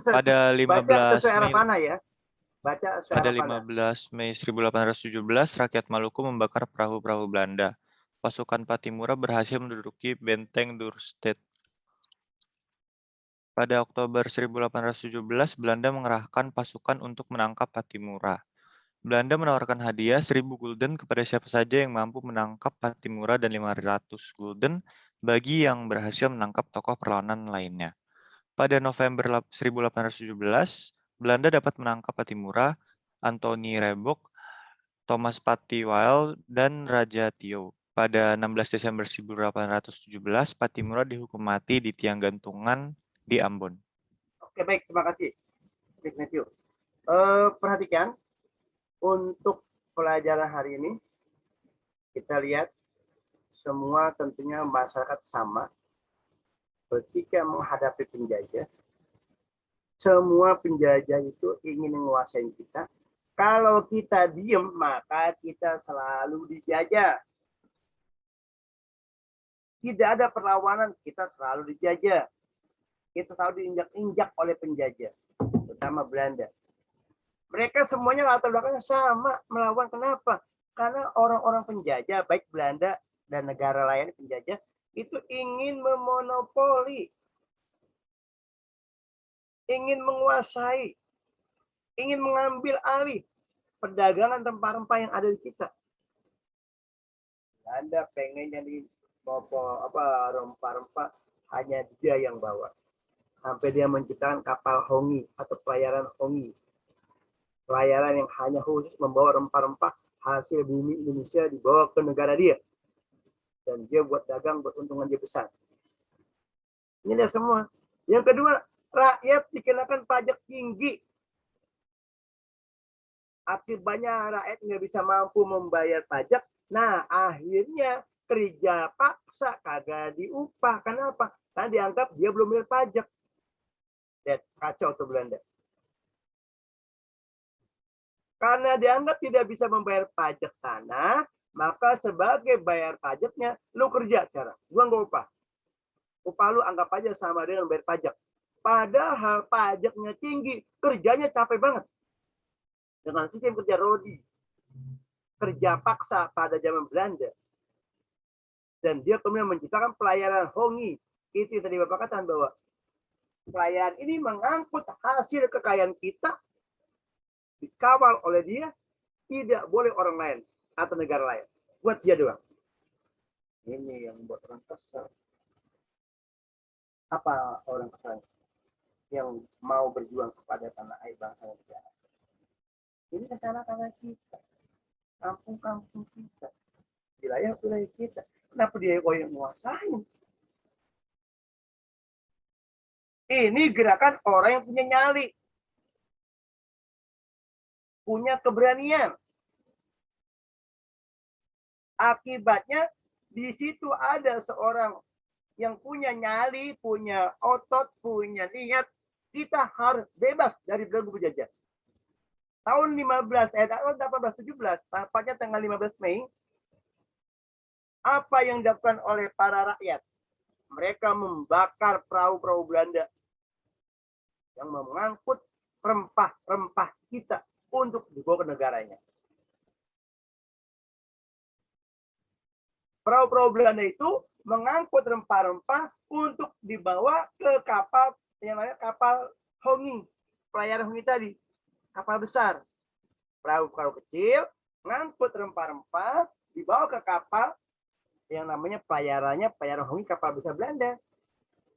Pada Baca 15 sesuai arah Mei panah ya. Baca sesuai Pada arah panah. 15 Mei 1817, rakyat Maluku membakar perahu-perahu Belanda. Pasukan Patimura berhasil menduduki benteng Dorstad. Pada Oktober 1817, Belanda mengerahkan pasukan untuk menangkap Patimura. Belanda menawarkan hadiah 1.000 gulden kepada siapa saja yang mampu menangkap Patimura dan 500 gulden bagi yang berhasil menangkap tokoh perlawanan lainnya. Pada November 1817, Belanda dapat menangkap Patimura, Anthony Rebok, Thomas Patiwil, dan Raja Tio. Pada 16 Desember 1817, Patimura dihukum mati di tiang gantungan di Ambon. Oke, baik, terima kasih, Matthew. Perhatikan, untuk pelajaran hari ini, kita lihat semua tentunya masyarakat sama. Ketika menghadapi penjajah, semua penjajah itu ingin menguasai kita. Kalau kita diem, maka kita selalu dijajah. Tidak ada perlawanan, kita selalu dijajah. Kita selalu diinjak-injak oleh penjajah, terutama Belanda. Mereka semuanya latar belakangnya sama, melawan. Kenapa? Karena orang-orang penjajah, baik Belanda dan negara lain penjajah, itu ingin memonopoli, ingin menguasai, ingin mengambil alih perdagangan rempah-rempah yang ada di kita. Belanda pengen jadi rempah-rempah hanya dia yang bawa. Sampai dia menciptakan kapal Hongi atau pelayaran Hongi. Pelayaran yang hanya khusus membawa rempah-rempah hasil bumi Indonesia dibawa ke negara dia. Dan dia buat dagang, buat untungan dia besar. Ini dia semua. Yang kedua, rakyat dikenakan pajak tinggi. Akibatnya rakyat nggak bisa mampu membayar pajak. Nah, akhirnya kerja paksa kagak diupah. Kenapa? Karena dianggap dia belum bayar pajak. Kacau tuh Belanda. Karena dianggap tidak bisa membayar pajak tanah, maka sebagai bayar pajaknya, lu kerja sekarang. Gua nggak upah. Upah lu anggap aja sama dengan bayar pajak. Padahal pajaknya tinggi, kerjanya capek banget. Dengan sistem kerja rodi. Kerja paksa pada zaman Belanda. Dan dia kemudian menciptakan pelayaran Hongi. Itu tadi Bapak katakan bahwa pelayaran ini mengangkut hasil kekayaan kita, dikawal oleh dia, tidak boleh orang lain atau negara lain. Buat dia doang. Ini yang buat orang kesal. Apa orang kesal? Yang mau berjuang kepada tanah air bangsa dan negara. Ini tanah-tanah kita. Kampung-kampung kita. Wilayah-wilayah kita. Kenapa dia yang menguasai? Ini gerakan orang yang punya nyali. Punya keberanian. Akibatnya di situ ada seorang yang punya nyali, punya otot, punya niat. Kita harus bebas dari belenggu penjajah. Tahun 1817, tepatnya tanggal 15 Mei, apa yang dilakukan oleh para rakyat? Mereka membakar perahu-perahu Belanda yang mengangkut rempah-rempah kita untuk dibawa ke negaranya. Perahu-perahu Belanda itu mengangkut rempah-rempah untuk dibawa ke kapal yang namanya kapal Hongi, pelayaran Hongi tadi, kapal besar. Perahu-perahu kecil mengangkut rempah-rempah dibawa ke kapal yang namanya pelayaran Hongi, kapal besar Belanda,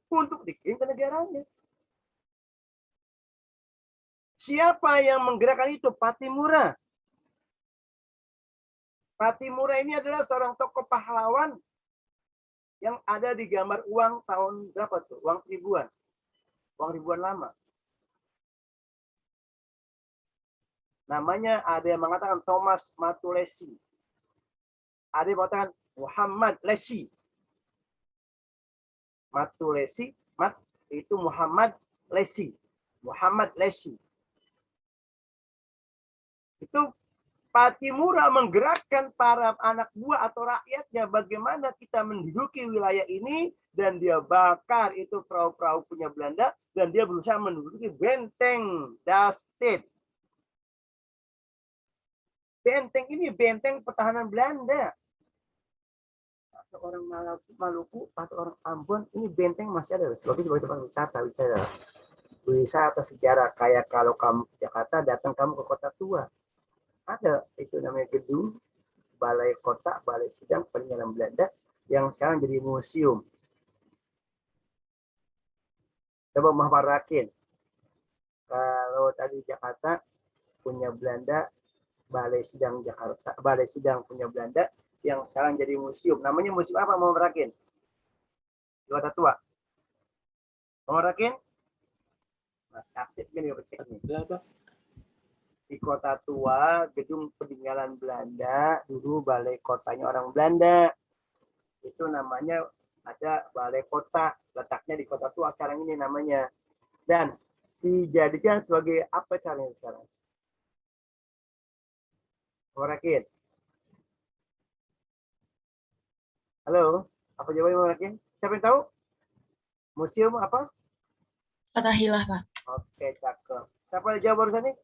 untuk dikirim ke negaranya. Siapa yang menggerakkan itu? Patimura. Patimura ini adalah seorang tokoh pahlawan yang ada di gambar uang tahun berapa tuh? Uang ribuan. Uang ribuan lama. Namanya ada yang mengatakan Thomas Matulesi. Ada yang mengatakan Muhammad Lesi. Matulesi, itu Muhammad Lesi. Muhammad Lesi. Itu Patimura menggerakkan para anak buah atau rakyatnya bagaimana kita menduduki wilayah ini, dan dia bakar itu perahu-perahu punya Belanda dan dia berusaha menduduki benteng Dastet. Benteng ini benteng pertahanan Belanda. Atau orang Maluku atau orang Ambon, ini benteng masih ada sebagai tempat wisata sejarah. Kayak kalau kamu ke Jakarta, datang kamu ke Kota Tua, ada itu namanya gedung Balai Kota, Balai Sidang Peninggalan Belanda yang sekarang jadi museum. Coba menghafalkan. Kalau tadi Jakarta punya Belanda, Balai Sidang Jakarta, Balai Sidang punya Belanda yang sekarang jadi museum. Namanya museum apa? Mau merakin? Di Kota Tua. Mau merakin? Mas aktif kan ya, cek nih. Di Kota Tua, gedung peninggalan Belanda, dulu balai kotanya orang Belanda. Itu namanya ada balai kota, letaknya di Kota Tua sekarang ini namanya. Dan dijadikan sebagai apa caranya sekarang? Morakin. Halo, apa jawabannya Morakin? Siapa yang tahu? Museum apa? Fathahillah, Pak. Oke, cakep. Siapa yang jawab barusan nih?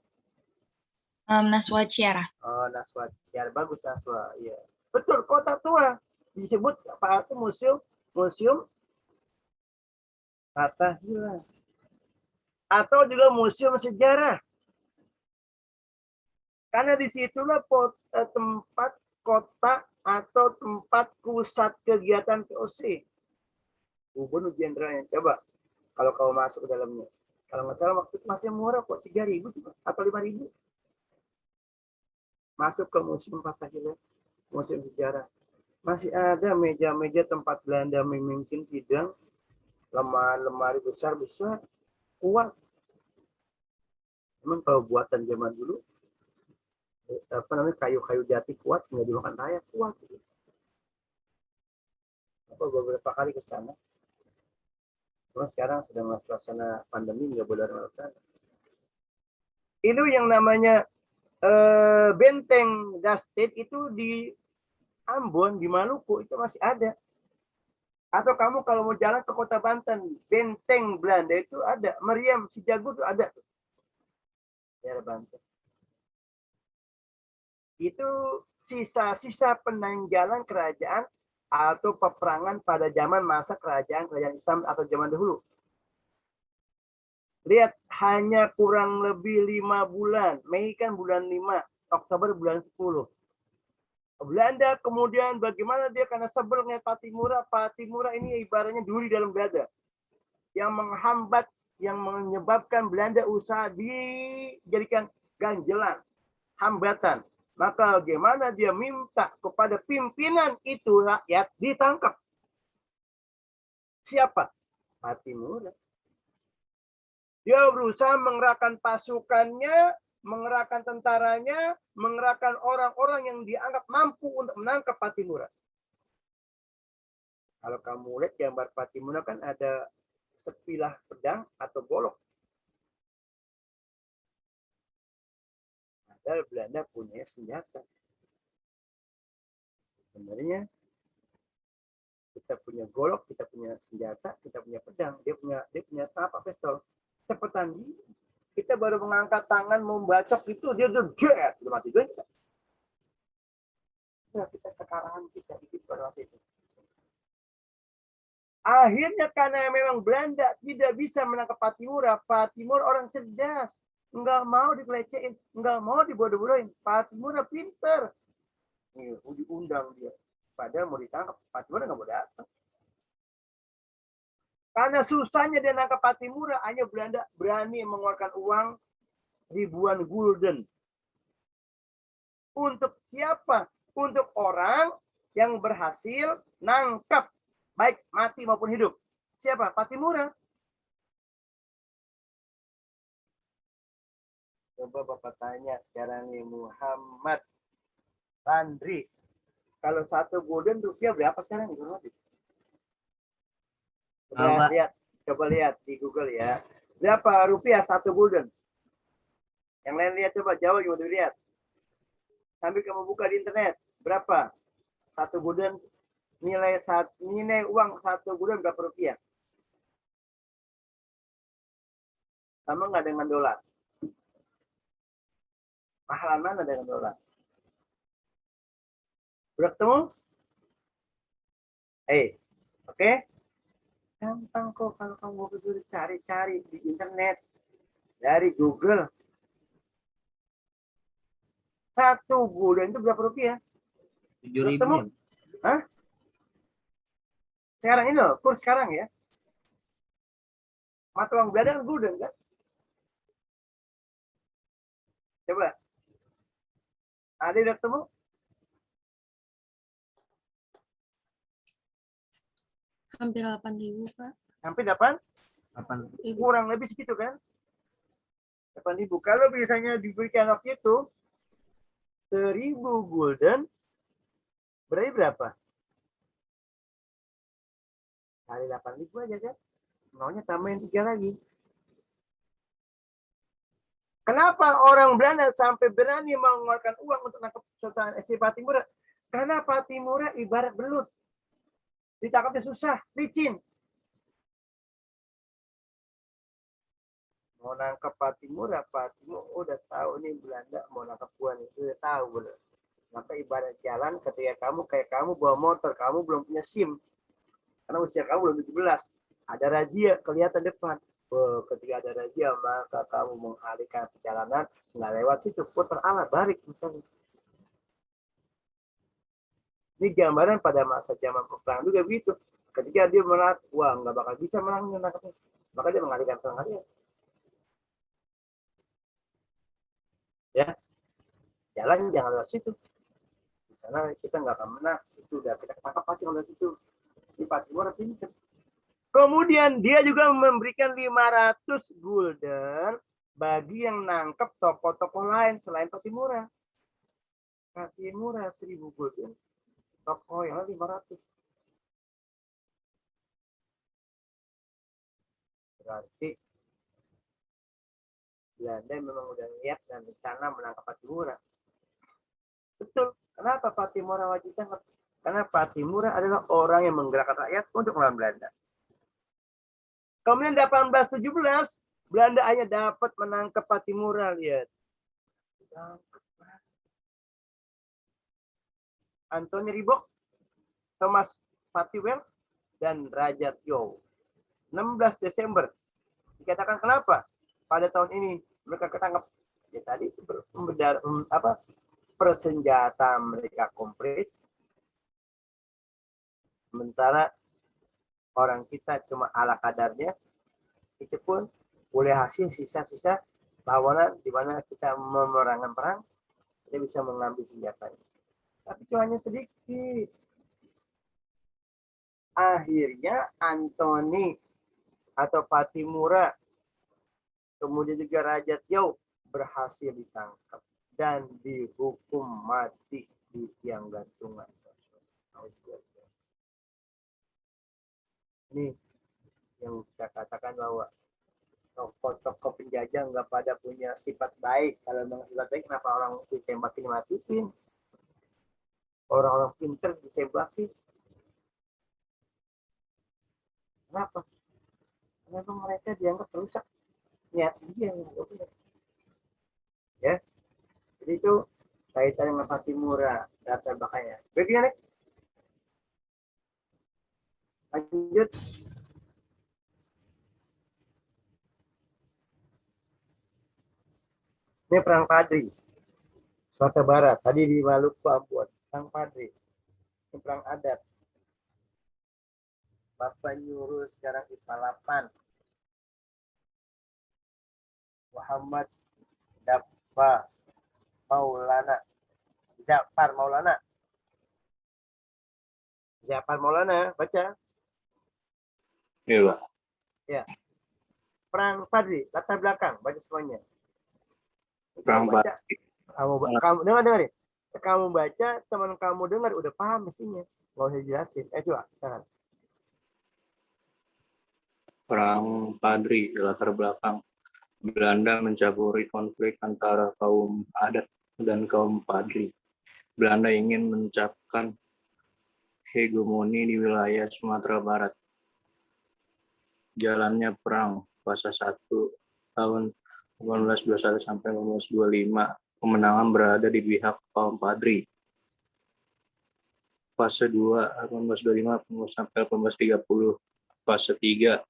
Naswa Ciara. Oh, Naswa. Ya, bagus Naswa. Iya. Betul, Kota Tua. Disebut apa itu museum? Museum Fathahillah. Atau juga museum sejarah. Karena disitulah tempat kota atau tempat pusat kegiatan POC. Gubernur Jenderalnya. Coba, kalau kau masuk ke dalamnya. Kalau nggak salah waktu itu masih murah kok, 3.000 atau 5.000. Masuk ke Museum Fathahillah, Museum Sejarah. Masih ada meja-meja tempat Belanda memimpin sidang, lemari besar-besar, kuat. Memang kalau buatan zaman dulu, apa namanya, kayu-kayu jati kuat, nggak dimakan raya kuat. Apa beberapa kali ke sana. Cuma sekarang sedang suasana pandemi, nggak boleh orang ke sana. Itu yang namanya benteng Dastet itu di Ambon, di Maluku itu masih ada. Atau kamu kalau mau jalan ke Kota Banten, benteng Belanda itu ada. Meriam Sijago itu ada. Ya, Banten. Itu sisa-sisa peninggalan kerajaan atau peperangan pada zaman masa kerajaan Islam atau zaman dahulu. Lihat, hanya kurang lebih 5 bulan. Mei kan bulan 5, Oktober bulan 10. Belanda kemudian bagaimana dia karena sebel dengan Patimura. Patimura ini ibaratnya duri dalam dada. Yang menghambat, yang menyebabkan Belanda usaha dijadikan ganjelan, hambatan. Maka bagaimana dia minta kepada pimpinan itu rakyat ditangkap. Siapa? Patimura. Dia berusaha mengerahkan pasukannya, mengerahkan tentaranya, mengerahkan orang-orang yang dianggap mampu untuk menangkap Patimura. Kalau kamu lihat gambar Patimura kan ada sepilah pedang atau golok. Padahal Belanda punya senjata. Sebenarnya kita punya golok, kita punya senjata, kita punya pedang, dia punya apa, pistol. Cepetan kita baru mengangkat tangan membacok itu dia udah jet, udah mati juga kita. Nah, kita kekalahan kita pada waktu itu. Akhirnya karena memang Belanda tidak bisa menangkap Patimura, Patimura orang cerdas, nggak mau dikelecehin, nggak mau dibodoh-bodohin. Patimura pinter, nih diundang dia, padahal mau ditangkap, Patimura nggak mau datang. Karena susahnya dia nangkap Patimura, hanya Belanda berani mengeluarkan uang ribuan gulden. Untuk siapa? Untuk orang yang berhasil nangkap, baik mati maupun hidup. Siapa? Patimura. Coba Bapak tanya sekarang nih, Muhammad Landri. Kalau 1 gulden rupiah berapa sekarang? Coba lihat di Google ya. Berapa rupiah 1 gulden? Yang lain lihat, coba jawab, juga lihat. sambil kamu buka di internet. Berapa? 1 gulden nilai uang 1 gulden berapa rupiah? Sama nggak dengan dolar? Mahalan mana dengan dolar? Udah ketemu? Oke? Gampang kok kalau kamu betul cari-cari di internet. Dari Google. 1 gulden itu berapa rupiah? 7.000. Hah? Sekarang ini loh, kurs sekarang ya. Mata uang Belanda kan gulden kan? Coba. Ada yang udah ketemu? Hampir 8.000, Pak. Sampai 8? 8. Kurang lebih segitu kan? 8.000. Kalau biasanya diberikan waktu itu 1.000 gulden berarti berapa? Kali 8.000 aja kan? Maunya tambahin 3 lagi. Kenapa orang Belanda sampai berani mengeluarkan uang untuk nangkep Sultan Patimura? Karena Patimura ibarat belut. Ditangkapnya susah, licin. Mau nangkep Patimura udah tahu nih Belanda mau nangkep gua nih, udah tahu bener. Maka ibarat jalan ketika kamu bawa motor, kamu belum punya SIM. Karena usia kamu belum 17. Ada razia kelihatan depan. Ketika ada razia maka kamu mengalihkan perjalanan nggak lewat situ, putar arah balik misalnya. Ini gambaran pada masa zaman perang juga begitu. Ketika dia menang, wah nggak bakal bisa menang, maka dia mengalihkan perang. Ya, jalan jangan lewat situ. Karena kita nggak akan menang. Itu udah kita tangkap pasti lewat situ. Di Patimura pinter. Kemudian dia juga memberikan 500 gulden bagi yang nangkep tokoh-tokoh lain selain Patimura. Patimura 1.000 gulden, tokoh yang 500. Berarti Belanda memang udah lihat dan rencana menangkap Patimura. Betul. Kenapa Patimura wajib tangkap? Karena Patimura adalah orang yang menggerakkan rakyat untuk melawan Belanda. Kemudian 1817, Belanda hanya dapat menangkap Patimura, lihat. Anthony Ribok, Thomas Fattiwell, dan Raja Tio. 16 Desember. Dikatakan kenapa? Pada tahun ini mereka ketangkap. Ya tadi persenjata mereka komplit. Sementara orang kita cuma ala kadarnya, itu pun boleh hasil sisa-sisa lawanan di mana kita memerangan perang, kita bisa mengambil senjatanya. Tapi cuma hanya sedikit. Akhirnya Anthony atau Patimura, kemudian juga Raja Tiau berhasil ditangkap dan dihukum mati di tiang gantungan. Ini yang saya katakan bahwa tokoh-tokoh penjajah nggak pada punya sifat baik. Kalau memang sifat baik, kenapa orang ditembakin matiin? Orang-orang pinter ditembakin. Kenapa? Karena mereka dianggap rusak niat dia. Ya, jadi itu kaitan dengan Patimura data belakangnya. Bagaimana? Lanjut. Ini perang Padri, Sumatera Barat. Tadi di Maluku, Ambon. Perang Padri. Ini perang adat. Bapak nyuruh sekarang di Palapan. Muhammad Jafar Maulana. Jafar Maulana, baca. Iya, Pak. Ya. Perang Padri, latar belakang, baca semuanya. Perang baca. Padri. Kamu dengar nih. Kamu baca, teman kamu dengar, udah paham mestinya. Nggak usah jelasin. Coba, sekarang. Perang Padri, latar belakang. Belanda mencaburi konflik antara kaum adat dan kaum Padri. Belanda ingin mencapkan hegemoni di wilayah Sumatera Barat. Jalannya perang fase 1 tahun 1821 sampai 1825. Kemenangan berada di pihak kaum Padri. Fase 2 1825 sampai 1830. Fase 3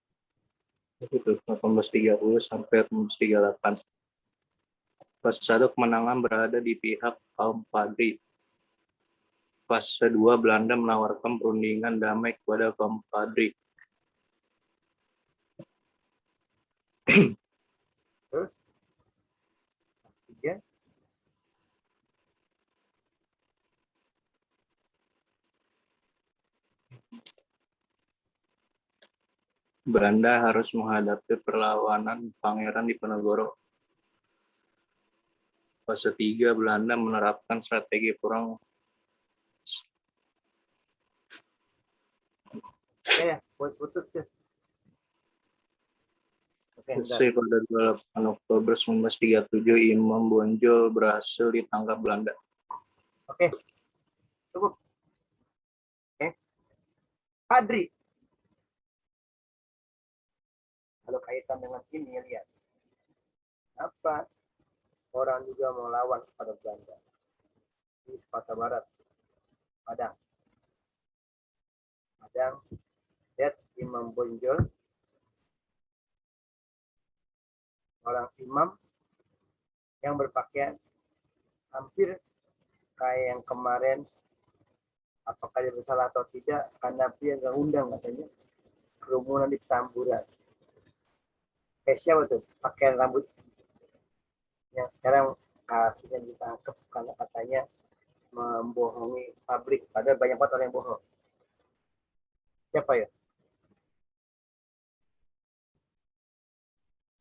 itu 1830 sampai 1838. Fase 1 kemenangan berada di pihak kaum Padri. Fase 2 Belanda menawarkan perundingan damai kepada kaum Padri. Terus, 3. Belanda harus menghadapi perlawanan Pangeran Diponegoro. Fase 3 Belanda menerapkan strategi perang. Ya, putus ya. Oke, Selesai pada 28 Oktober 1937, Imam Bonjol berhasil ditangkap Belanda. Oke. Cukup. Oke. Padri. Kalau kaitan dengan ini, lihat. Apa orang juga mau lawan kepada Belanda? Di Sumatera Barat. Padang. Lihat Imam Bonjol. Orang imam yang berpakaian hampir kayak yang kemarin, apakah dia bersalah atau tidak, karena dia nggak undang katanya kerumunan di Petamburan. Siapa tuh pakaian rambut yang sekarang akhirnya ditangkap karena katanya membohongi pabrik, padahal banyak banget orang yang bohong. Siapa ya?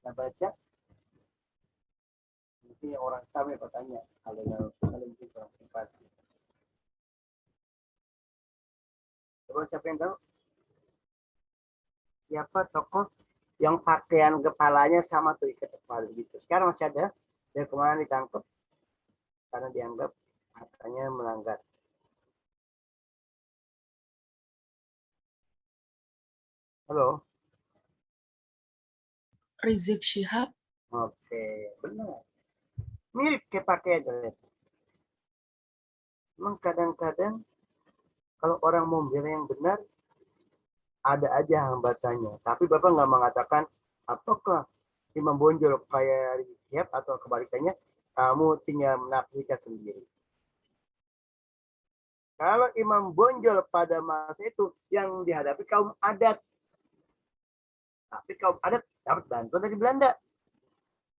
Nah, baca mungkin orang kami katanya, kalau yang mungkin orang simpati. Coba siapa yang tahu? Siapa tokoh yang pakaian kepalanya sama tuh ikat kepala gitu? Sekarang masih ada. Dan kemarin ditangkap karena dianggap katanya melanggar. Halo. Rizik Syihab. Oke, benar. Mirip kayak pakaian. Memang kadang-kadang kalau orang mau membela yang benar, ada aja hambatannya. Tapi Bapak nggak mengatakan, apakah Imam Bonjol kayak Rizik Syihab atau kebalikannya, kamu tinggal menafsirkan sendiri. Kalau Imam Bonjol pada masa itu yang dihadapi kaum adat. Tapi kaum adat dapat bantuan dari Belanda.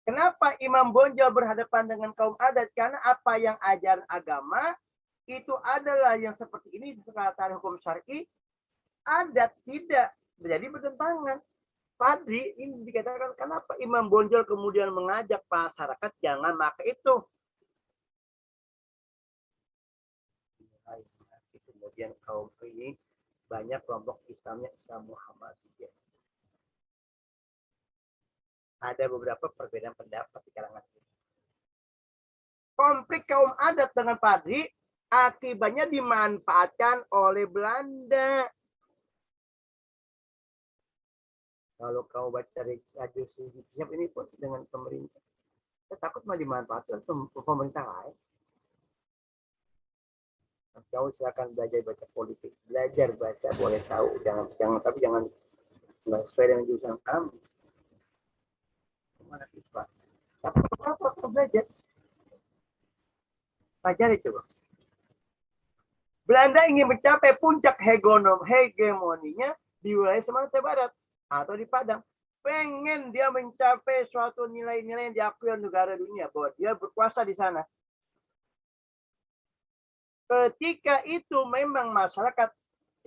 Kenapa Imam Bonjol berhadapan dengan kaum adat? Karena apa yang ajaran agama itu adalah yang seperti ini di sekatan hukum syar'i, adat tidak menjadi bertentangan. Padri ini dikatakan kenapa Imam Bonjol kemudian mengajak masyarakat jangan pakai itu. Kemudian kaum ini banyak kelompok Islamnya Islam Muhammadiyah. Ada beberapa perbedaan pendapat di kalangan ini. Konflik kaum adat dengan Padri akibatnya dimanfaatkan oleh Belanda. Kalau kau baca dari radio siap ini pun dengan pemerintah, saya takut malah dimanfaatkan pemerintah lain. Kau silakan belajar baca politik, belajar baca boleh tahu, tapi jangan nggak sesuai dengan jurusan kamu. Mana siswa? Tapi apa belajar? Pelajari coba. Belanda ingin mencapai puncak hegemoninya di wilayah Sumatera Barat atau di Padang. Pengen dia mencapai suatu nilai-nilai yang diakui oleh negara dunia bahwa dia berkuasa di sana. Ketika itu memang masyarakat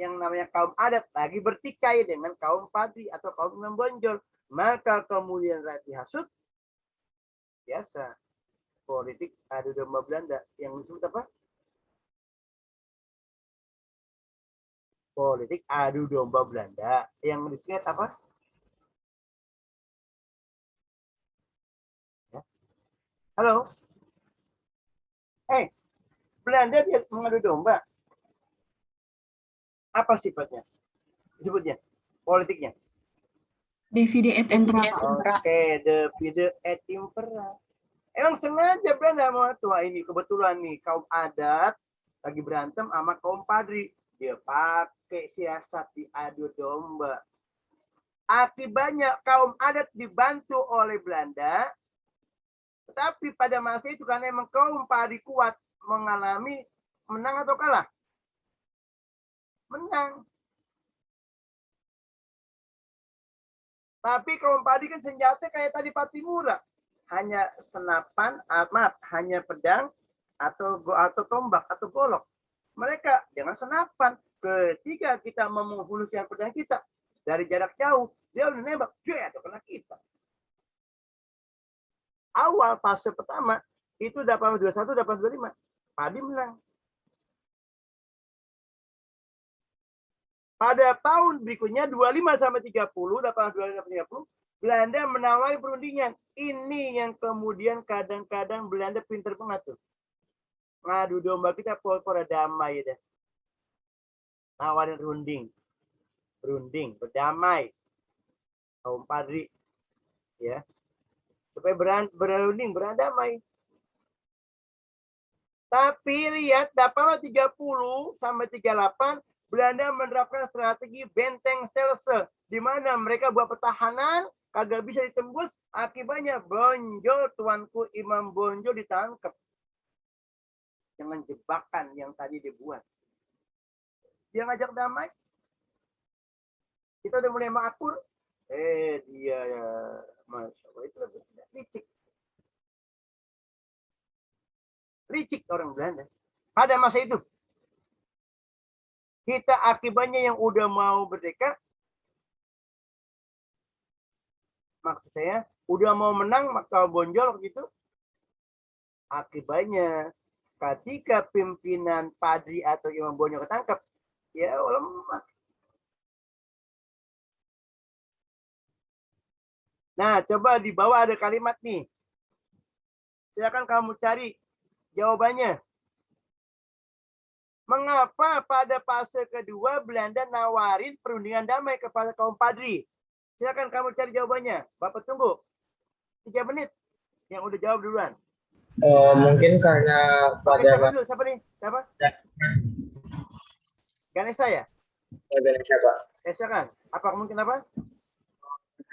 yang namanya kaum adat lagi bertikai dengan kaum Padri atau kaum Imam Bonjol, maka kemudian rakyat dihasut. Biasa politik adu domba Belanda yang disebut apa? Politik adu domba Belanda yang disebut apa? Ya. Halo. Belanda dia mengadu domba. Apa sifatnya? Disebutnya politiknya. Divide et impera. Oke, divide et impera. Emang sengaja Belanda mau tua ini kebetulan nih kaum adat lagi berantem sama kaum padri. Dia pakai siasat diadu domba. Akibatnya kaum adat dibantu oleh Belanda. Tetapi pada masa itu karena emang kaum padri kuat mengalami menang atau kalah? Menang. Tapi kaum padri kan senjata kayak tadi Patimura. Hanya senapan, hanya pedang atau tombak atau golok. Mereka dengan senapan. Ketika kita memulihkan pedang kita dari jarak jauh, dia udah nembak, atau kena kita. Awal fase pertama itu 821, 825. Padi menang. Pada tahun berikutnya 25 sampai 30, 825 sampai 30, Belanda menawari perundingan. Ini yang kemudian kadang-kadang Belanda pinter banget tuh. Ngadu domba kita pura damai deh. Nawarin berunding, berdamai. Kaum padri, ya, supaya berunding, berdamai. Tapi lihat 830 sampai 38 Belanda menerapkan strategi benteng stelsel, di mana mereka buat pertahanan kagak bisa ditembus, akibatnya Bonjol, tuanku Imam Bonjol ditangkap dengan jebakan yang tadi dibuat. Dia ngajak damai, kita udah mulai mengatur, dia ya, masya Allah, itu lebih licik orang Belanda pada masa itu. Kita akibatnya yang udah mau merdeka, maksud saya udah mau menang maka bonjol gitu. Akibatnya ketika pimpinan padri atau imam bonjol ketangkep, ya lemah. Nah, coba di bawah ada kalimat nih. Silakan kamu cari jawabannya. Mengapa pada fase kedua Belanda nawarin perundingan damai kepada kaum padri? Silakan kamu cari jawabannya. Bapak tunggu 3 menit. Yang udah jawab duluan. Mungkin karena pada siapa nih? Siapa? Ganesha ya? Ganesha, Pak. Silakan. Apa mungkin apa?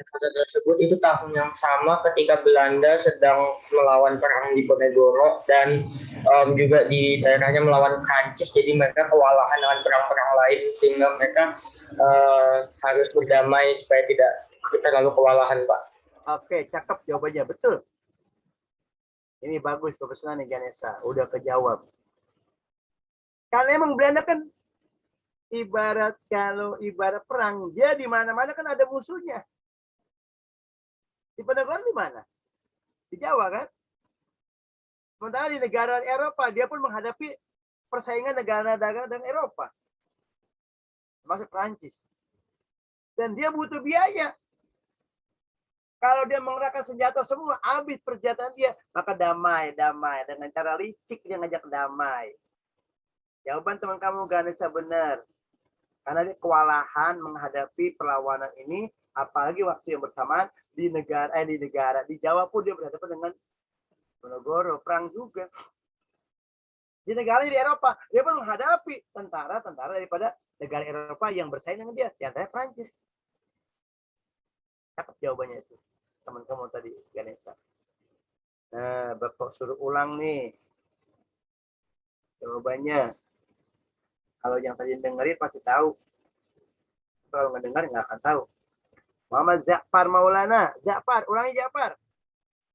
Fase tersebut itu tahun yang sama ketika Belanda sedang melawan perang di Ponegoro dan juga di daerahnya melawan Prancis, jadi mereka kewalahan dengan perang-perang lain sehingga mereka harus berdamai supaya tidak terlalu kewalahan, Pak. Oke, cakep jawabannya, betul. Ini bagus profesional nih Ganesha, udah kejawab. Karena emang Belanda kan ibarat perang, dia di mana-mana kan ada musuhnya. Di Ponegoro di mana? Di Jawa kan? Sementara di negara Eropa, dia pun menghadapi persaingan negara-negara dan Eropa. Termasuk Prancis. Dan dia butuh biaya. Kalau dia mengerahkan senjata semua, habis persenjataan dia, maka damai. Dengan cara licik dia ngajak damai. Jawaban teman kamu Ganesha benar. Karena dia kewalahan menghadapi perlawanan ini, apalagi waktu yang bersamaan di Jawa pun dia berhadapan dengan Ponegoro, perang juga. Di negara di Eropa, dia pun menghadapi tentara-tentara daripada negara Eropa yang bersaing dengan dia, di antaranya Prancis. Dapat jawabannya itu, teman kamu tadi, Ganesha. Nah, Bapak suruh ulang nih jawabannya. Kalau yang tadi dengerin pasti tahu. Kalau nggak dengar nggak akan tahu. Muhammad Ja'far Maulana. Ja'far, ulangi Ja'far.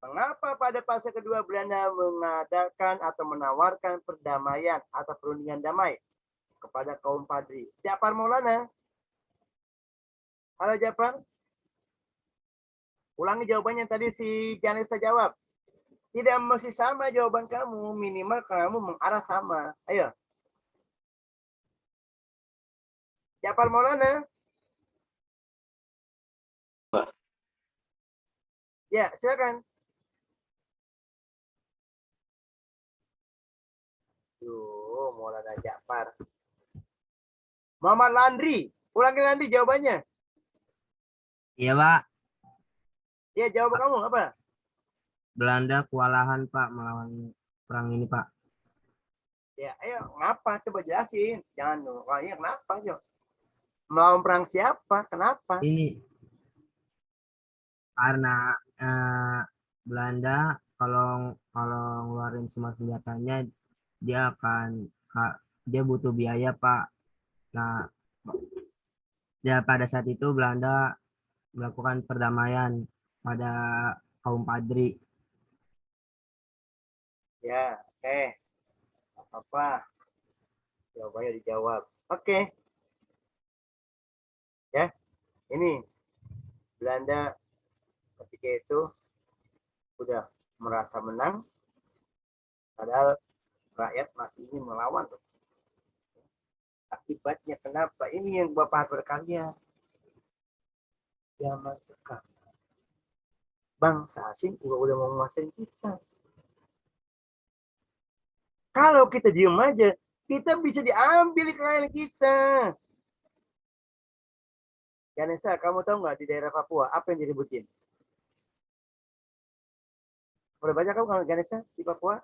Mengapa pada fase kedua Belanda mengadakan atau menawarkan perdamaian atau perundingan damai kepada kaum padri? Ja'far Maulana. Halo Ja'far. Ulangi jawabannya tadi si Ganesha jawab. Tidak mesti sama jawaban kamu, minimal kamu mengarah sama. Ayo. Ja'far Maulana. Pak. Ya, silakan. Tuh. Oh, Maulana Ja'far. Muhammad Landri. Ulangi Landri jawabannya. Iya, Pak. Ya, jawab kamu apa? Belanda kewalahan, Pak, melawan perang ini, Pak. Ya, ayo, ngapa? Coba jelasin. Jangan orangnya kenapa, Jo? Melawan perang siapa? Kenapa? Ini karena Belanda kalau ngeluarin semua senjatanya dia dia butuh biaya, Pak. Nah, ya pada saat itu Belanda melakukan perdamaian pada kaum Padri. Ya, oke. Apa? Jawabannya dijawab. Oke. Ya, ini Belanda ketika itu sudah merasa menang, padahal rakyat masih ingin melawan. Akibatnya kenapa? Ini yang Bapak berkarya. Zaman sekarang bangsa asing udah mau menguasai kita. Kalau kita diem aja, kita bisa diambil kekayaan kita. Ganesha, kamu tahu nggak di daerah Papua apa yang direbutin? Pernah baca kamu Ganesha di Papua?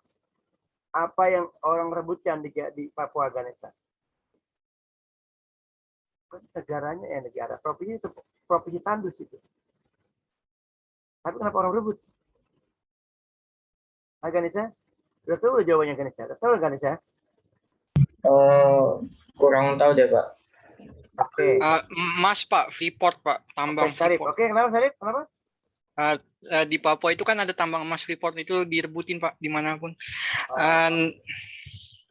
Apa yang orang rebutkan di Papua, Ganesha? Negaranya negara provinsi itu provinsi tandus itu. Tapi kenapa orang rebut? Ganesha? Udah tahu jawabannya Ganesha? Udah tahu Ganesha? Kurang tahu deh, Pak. Oke. Emas, Pak, Freeport, Pak, tambang Oke, Sarip. Freeport. Oke, kenapa Sarip? Kenapa? Di Papua itu kan ada tambang emas Freeport, itu direbutin, Pak, dimanapun.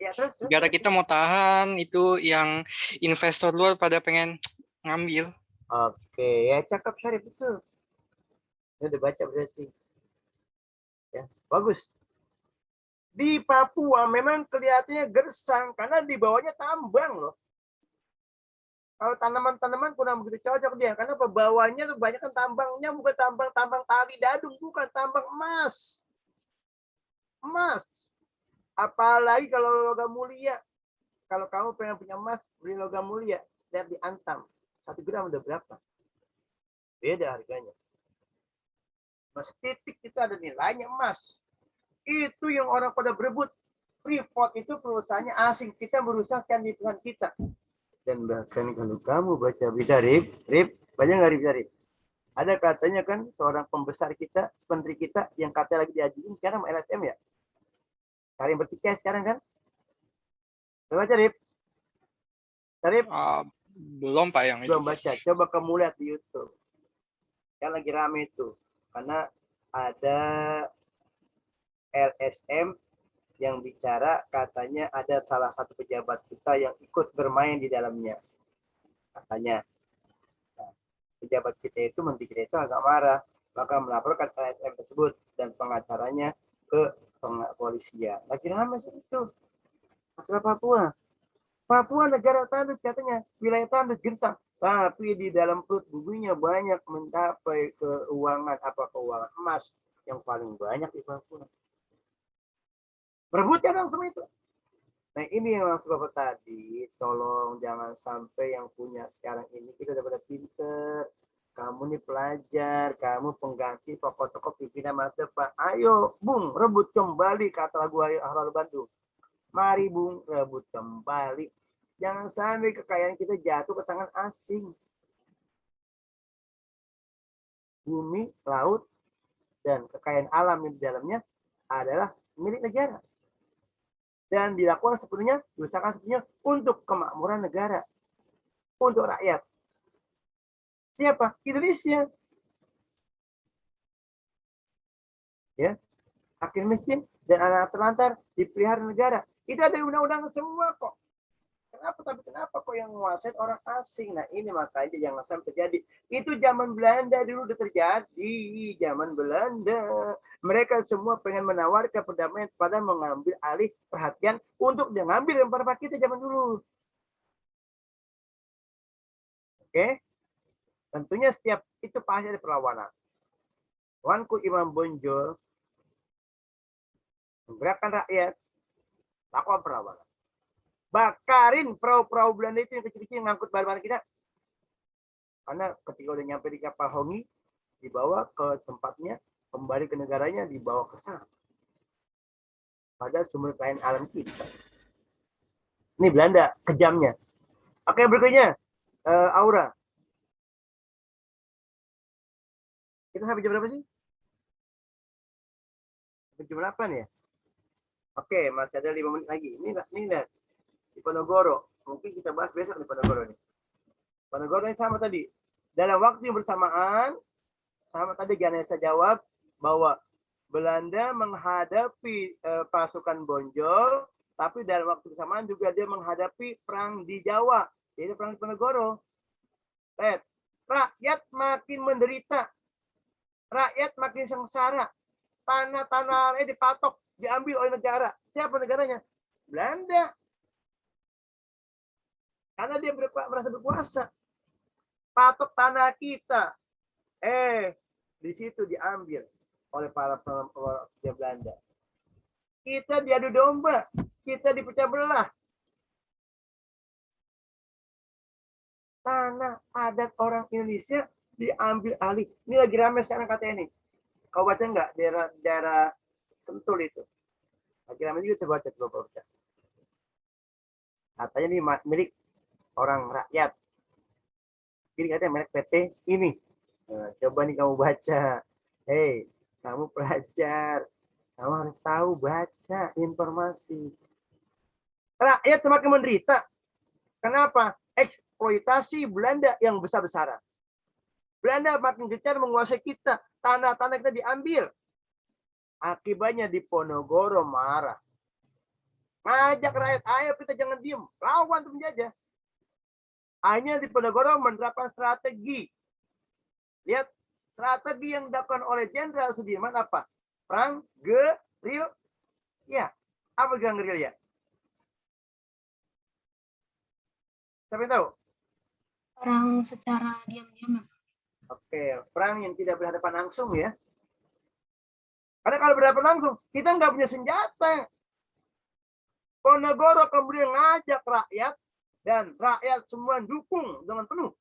Ya, terus. Negara kita mau tahan, itu yang investor luar pada pengen ngambil. Oke, ya cakep Sarip itu. Ini udah baca berarti. Ya, bagus. Di Papua memang kelihatannya gersang karena di bawahnya tambang loh. Kalau tanaman-tanaman kurang begitu cocok dia karena bawahnya tuh banyak kan tambangnya bukan tambang tali dadung, bukan tambang emas. Emas. Apalagi kalau logam mulia. Kalau kamu pengen punya emas, beli logam mulia, lihat di Antam. 1 gram udah berapa? Beda harganya. Emas titik itu ada nilainya emas. Itu yang orang pada berebut. Freeport itu perusahaannya asing. Kita berusaha kan di Tuhan kita. Dan bahkan kalau kamu baca berita Rip, baca nggak Rip? Ada katanya kan seorang pembesar kita, menteri kita yang katanya lagi diajuin sekarang sama LSM ya. Karim bertikai sekarang kan? Coba baca Rip. Belum, Pak, yang itu. Belum baca. Coba kamu lihat di YouTube. Kan lagi rame itu. Karena ada LSM yang bicara katanya ada salah satu pejabat kita yang ikut bermain di dalamnya. Katanya. Nah, pejabat kita itu, menteri kita itu agak marah. Maka melaporkan LSM tersebut dan pengacaranya ke kepolisian. Lagi ramai itu. Masalah Papua. Papua negara tandus katanya. Wilayah tandus gersang. Tapi di dalam perut bubunya banyak mencapai keuangan emas yang paling banyak di Papua. Berebutnya dong semua itu. Nah ini yang maksud Bapak tadi, tolong jangan sampai yang punya sekarang ini kita udah pada pinter. Kamu nih pelajar, kamu pengganti tokoh-tokoh pimpinan masa depan. Ayo, Bung, rebut kembali kata lagu Ahlul Bandung. Mari Bung, rebut kembali. Jangan sampai kekayaan kita jatuh ke tangan asing. Bumi, laut, dan kekayaan alam yang di dalamnya adalah milik negara. Dan dilakukan sepenuhnya, diusahakan sepenuhnya untuk kemakmuran negara. Untuk rakyat. Siapa? Indonesia. Ya. Akhir miskin dan anak terlantar dipelihara negara. Itu ada undang-undang semua kok. Kenapa kok yang menguasai orang asing? Nah ini makanya jangan sampai terjadi. Itu zaman Belanda dulu udah terjadi. Zaman Belanda. Mereka semua pengen menawarkan perdamaian pada mengambil alih perhatian untuk mengambil yang pada kita zaman dulu. Oke? Tentunya setiap itu pasti ada perlawanan. Tuanku Imam Bonjol menggerakkan rakyat, lakukan perlawanan. bakarin perahu-perahu Belanda itu yang kecil-kecil yang ngangkut barang-barang kita. Karena ketika udah nyampe di kapal Hongi, dibawa ke tempatnya, kembali ke negaranya, dibawa ke sana. Pada sumber kain alam kita. Ini Belanda, kejamnya. Oke, berikutnya. Aura. Kita sampai jam berapa sih? Sampai jam 8 ya? Oke, masih ada 5 menit lagi. Ini lihat. Di Ponorogo. Mungkin kita bahas besok di Ponorogo nih. Ponorogo ini sama tadi. Dalam waktu yang bersamaan, sama tadi Ganesha jawab bahwa Belanda menghadapi pasukan Bonjol, tapi dalam waktu bersamaan juga dia menghadapi perang di Jawa, yaitu perang di Ponorogo. Rakyat makin menderita, rakyat makin sengsara, tanah-tanahnya dipatok, diambil oleh negara. Siapa negaranya? Belanda. Karena dia merasa berkuasa. Patok tanah kita. Di situ diambil oleh para pemerintahan Belanda. Kita diadu domba, kita dipecah belah. Tanah adat orang Indonesia diambil alih. Ini lagi ramai sekarang katanya nih. Kau baca nggak daerah Sentul itu? Lagi ramai juga, coba baca. Katanya ini milik orang rakyat. Ini katanya milik PT ini. Nah, coba nih kamu baca. Hei, kamu pelajar. Kamu harus tahu baca informasi. Rakyat semakin menderita. Kenapa? Eksploitasi Belanda yang besar-besaran. Belanda makin gencar menguasai kita. Tanah-tanah kita diambil. Akibatnya di Ponorogo marah. Ngajak rakyat, ayo kita jangan diem. Lawan penjajah. Hanya di Ponorogo menerapkan strategi. Lihat, strategi yang dilakukan oleh Jenderal Sudirman apa? Perang gerilya. Apa gerilya? Siapa yang tahu? Perang secara diam-diam. Oke, perang yang tidak berhadapan langsung ya. Karena kalau berhadapan langsung, kita nggak punya senjata. Ponorogo kemudian ngajak rakyat, dan rakyat semua dukung dengan penuh.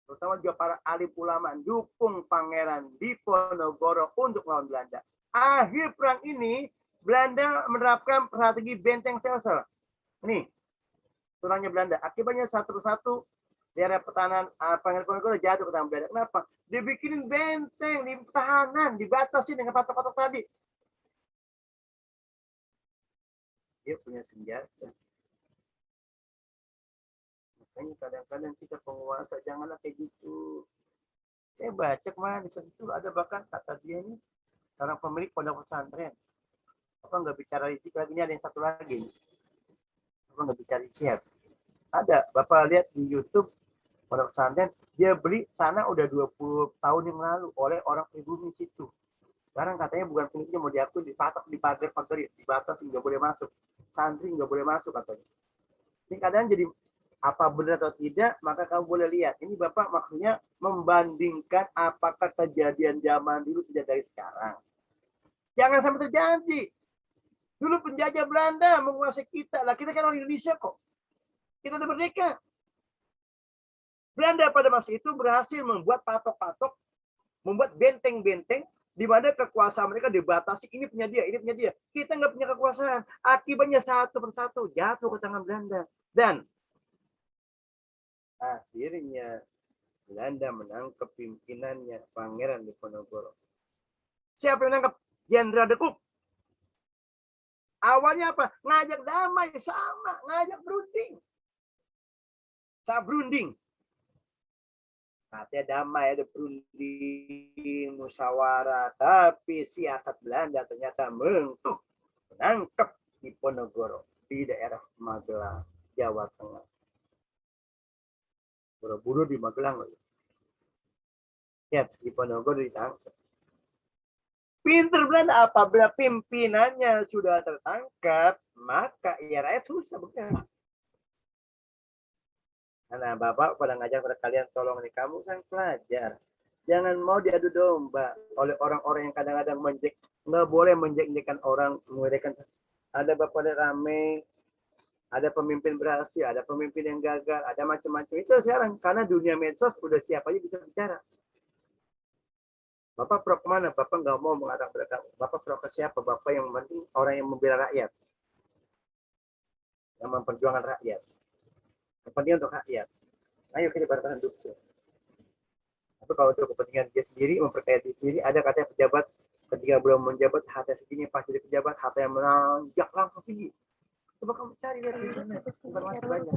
Terutama juga para alim ulama dukung Pangeran Diponegoro untuk melawan Belanda. Akhir perang ini, Belanda menerapkan strategi benteng stelsel. Ini, turangnya Belanda. Akibatnya satu persatu daerah pertahanan Pangeran Diponegoro jatuh ke tangan Belanda. Kenapa? Dibikinin benteng, di pertahanan, dibatasi dengan patok-patok tadi. Dia punya senjata. Makanya kadang-kadang kita penguasa janganlah kayak gitu. Saya baca kemarin di situ ada bahkan kata dia ini seorang pemilik pondok pesantren. Apa nggak bicara isi lagi, ini ada yang satu lagi. Apa nggak bicara isi? Ada, Bapak lihat di YouTube pondok pesantren, dia beli tanah udah 20 tahun yang lalu oleh orang pribumi situ. Sekarang katanya bukan pemiliknya mau diakui, dipatok, dipagar-pagar, dibatasi, nggak boleh masuk. Santri nggak boleh masuk katanya. Ini kadang jadi apa benar atau tidak, maka kamu boleh lihat. Ini Bapak maksudnya membandingkan apakah kejadian zaman dulu tidak dari sekarang. Jangan sampai terjadi. Dulu penjajah Belanda menguasai kita. Lah kita kan orang Indonesia kok. Kita udah merdeka. Belanda pada masa itu berhasil membuat patok-patok, membuat benteng-benteng, di mana kekuasaan mereka dibatasi. Ini punya dia, ini punya dia. Kita nggak punya kekuasaan. Akibatnya satu persatu jatuh ke tangan Belanda. Dan akhirnya Belanda menangkap pimpinannya Pangeran Diponegoro. Siapa yang menangkap? Jenderal de Kock. Awalnya apa? Ngajak damai sama, ngajak berunding. Berunding. Katanya damai, ada berunding, musyawarah, tapi siasat Belanda ternyata menentuk menangkap Diponegoro di daerah Magelang, Jawa Tengah. Buru-buru di Magelang. Ya, Diponegoro ditangkap. Pinter Belanda, apabila pimpinannya sudah tertangkap, maka ya rakyat susah bukan. Karena Bapak pada ngajar pada kalian, tolong nih, kamu kan pelajar. Jangan mau diadu domba oleh orang-orang yang kadang-kadang nggak boleh menjek-jekan orang, mengerikan. Ada Bapak ada rame, Ada pemimpin berhasil, ada pemimpin yang gagal, ada macam-macam. Itu sekarang karena dunia medsos udah siapa aja bisa bicara. Bapak pro kemana? Bapak nggak mau mengatakan pada kamu. Bapak pro ke siapa? Bapak yang penting orang yang membela rakyat, yang memperjuangkan rakyat, kepentingan untuk rakyat. Ayo kita bareng dukung. Tapi kalau untuk kepentingan dia sendiri, memperkaya diri sendiri, ada katanya pejabat ketika belum menjabat, harta segini pasti jadi pejabat, harta yang menanjak langsung tinggi. Coba kamu cari lihat di internet, informasi banyak.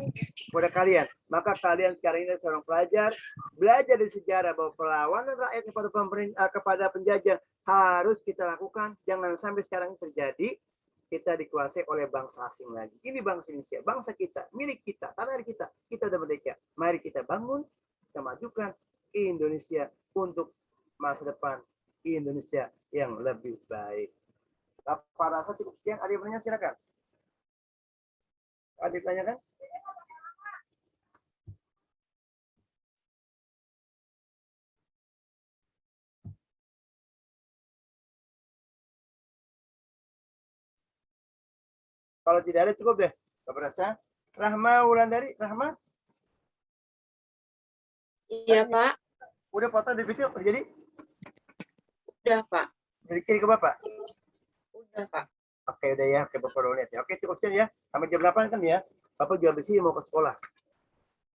Kepada kalian, maka kalian sekarang ini seorang pelajar, belajar dari sejarah bahwa perlawanan rakyat kepada pemerintah, kepada penjajah harus kita lakukan. Jangan sampai sekarang terjadi kita dikuasai oleh bangsa asing lagi. Ini bangsa Indonesia, bangsa kita, milik kita, tanah kita. Kita udah merdeka. Mari kita bangun, kita majukan Indonesia untuk masa depan Indonesia yang lebih baik. Apa rasa cukup sekian? Ada yang bertanya silakan. Ada yang tanyakan? Kalau tidak ada cukup deh. Gak berasa. Rahma Wulandari, Rahma. Iya, Pak. Udah foto di video jadi? Udah, Pak. Dari kiri ke Bapak? Udah, Pak. Oke, udah ya. Oke, Bapak udah lihat ya. Oke, cukup sekian ya. Sampai jam 8 kan ya. Bapak juga bersih mau ke sekolah.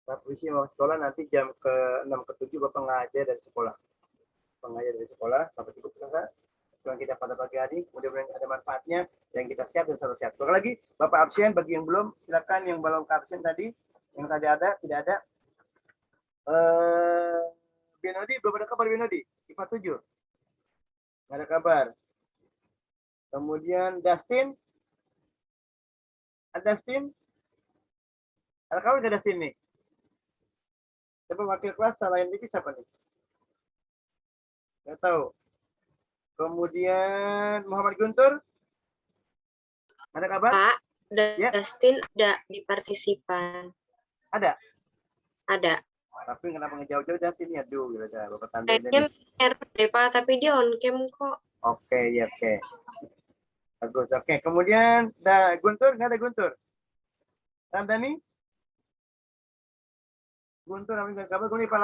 Bapak bersih mau ke sekolah, nanti jam ke-6 ke-7 Bapak ngajar dari sekolah. Bapak ngajar dari sekolah, sampai cukup selesai. Yang kita pada pagi hari, mudah-mudahan ada manfaatnya, yang kita siap dan selalu siap. Sekali lagi, Bapak absen, bagi yang belum, silakan yang belum absen tadi, yang tadi ada, tidak ada. Benodi, belum ada kabar Benodi, IPA 7. Nggak ada kabar. Kemudian Dustin. Ada Dustin? Ada kabar nggak Dustin nih? Coba wakil kelas selain ini siapa nih? Nggak tahu. Kemudian Muhammad Guntur. Ada kabar? Pak, Ya. Dustin ada di partisipan. Ada. Ada. Tapi kenapa ngejauh-jauh Dustin ya? Aduh, gitu dah. Bapak tanda Kayaknya ini. deh, Pak, tapi dia on cam kok. Oke, ya oke. Bagus. Oke, kemudian Guntur, nggak ada Guntur. Ramdhani? Guntur, nggak kabar. Kemudian IPA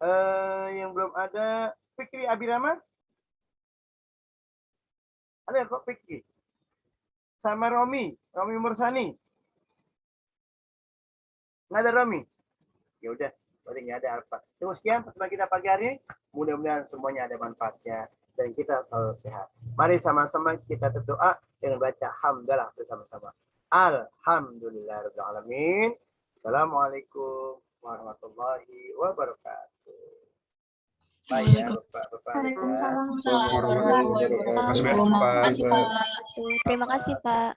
8. Yang belum ada Fikri Abirama. Ada kok Fikri. Sama Romi Mursani. Nggak ada Romi. Ya udah, berarti nggak ada apa. Terus sekian pertemuan kita pagi hari ini. Mudah-mudahan semuanya ada manfaatnya dan kita selalu sehat. Mari sama-sama kita berdoa dengan baca hamdalah bersama-sama. Alhamdulillahirabbil alamin. Assalamualaikum warahmatullahi wabarakatuh. Baik ya, Bapak. Waalaikumsalam warahmatullahi wabarakatuh. Terima kasih, Pak. Terima kasih, Pak.